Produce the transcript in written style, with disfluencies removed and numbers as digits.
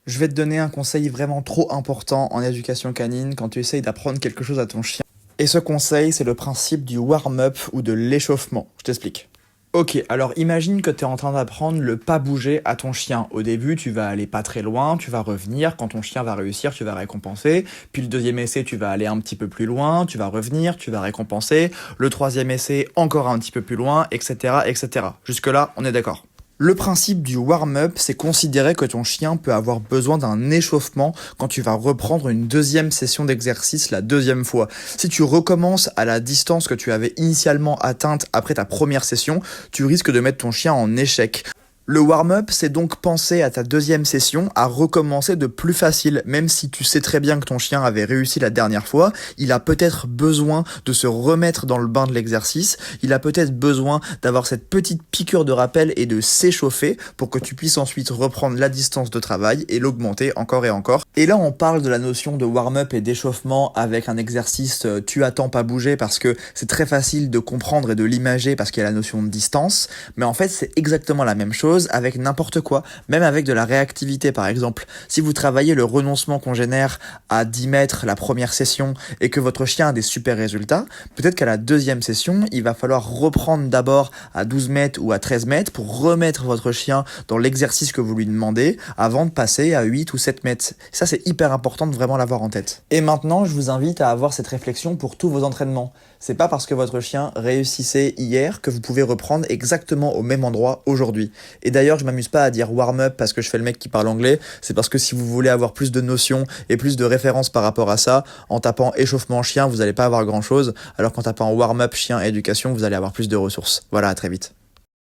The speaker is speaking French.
Je vais te donner un conseil vraiment trop important en éducation canine quand tu essayes d'apprendre quelque chose à ton chien. Et ce conseil, c'est le principe du warm-up ou de l'échauffement. Je t'explique. Ok, alors imagine que tu es en train d'apprendre le pas bouger à ton chien. Au début, tu vas aller pas très loin, tu vas revenir. Quand ton chien va réussir, tu vas récompenser. Puis le deuxième essai, tu vas aller un petit peu plus loin, tu vas revenir, tu vas récompenser. Le troisième essai, encore un petit peu plus loin, etc., etc. Jusque-là, on est d'accord. Le principe du warm-up, c'est considérer que ton chien peut avoir besoin d'un échauffement quand tu vas reprendre une deuxième session d'exercice la deuxième fois. Si tu recommences à la distance que tu avais initialement atteinte après ta première session, tu risques de mettre ton chien en échec. Le warm-up, c'est donc penser à ta deuxième session à recommencer de plus facile. Même si tu sais très bien que ton chien avait réussi la dernière fois, il a peut-être besoin de se remettre dans le bain de l'exercice. Il a peut-être besoin d'avoir cette petite piqûre de rappel et de s'échauffer pour que tu puisses ensuite reprendre la distance de travail et l'augmenter encore et encore. Et là, on parle de la notion de warm-up et d'échauffement avec un exercice tu attends pas bouger parce que c'est très facile de comprendre et de l'imager parce qu'il y a la notion de distance. Mais en fait, c'est exactement la même chose avec n'importe quoi, même avec de la réactivité par exemple. Si vous travaillez le renoncement congénère à 10 mètres la première session et que votre chien a des super résultats, peut-être qu'à la deuxième session, il va falloir reprendre d'abord à 12 mètres ou à 13 mètres pour remettre votre chien dans l'exercice que vous lui demandez avant de passer à 8 ou 7 mètres. Ça, c'est hyper important de vraiment l'avoir en tête. Et maintenant, je vous invite à avoir cette réflexion pour tous vos entraînements. C'est pas parce que votre chien réussissait hier que vous pouvez reprendre exactement au même endroit aujourd'hui. Et d'ailleurs, je m'amuse pas à dire warm-up parce que je fais le mec qui parle anglais, c'est parce que si vous voulez avoir plus de notions et plus de références par rapport à ça, en tapant échauffement chien, vous n'allez pas avoir grand chose, alors qu'en tapant warm-up chien éducation, vous allez avoir plus de ressources. Voilà, à très vite.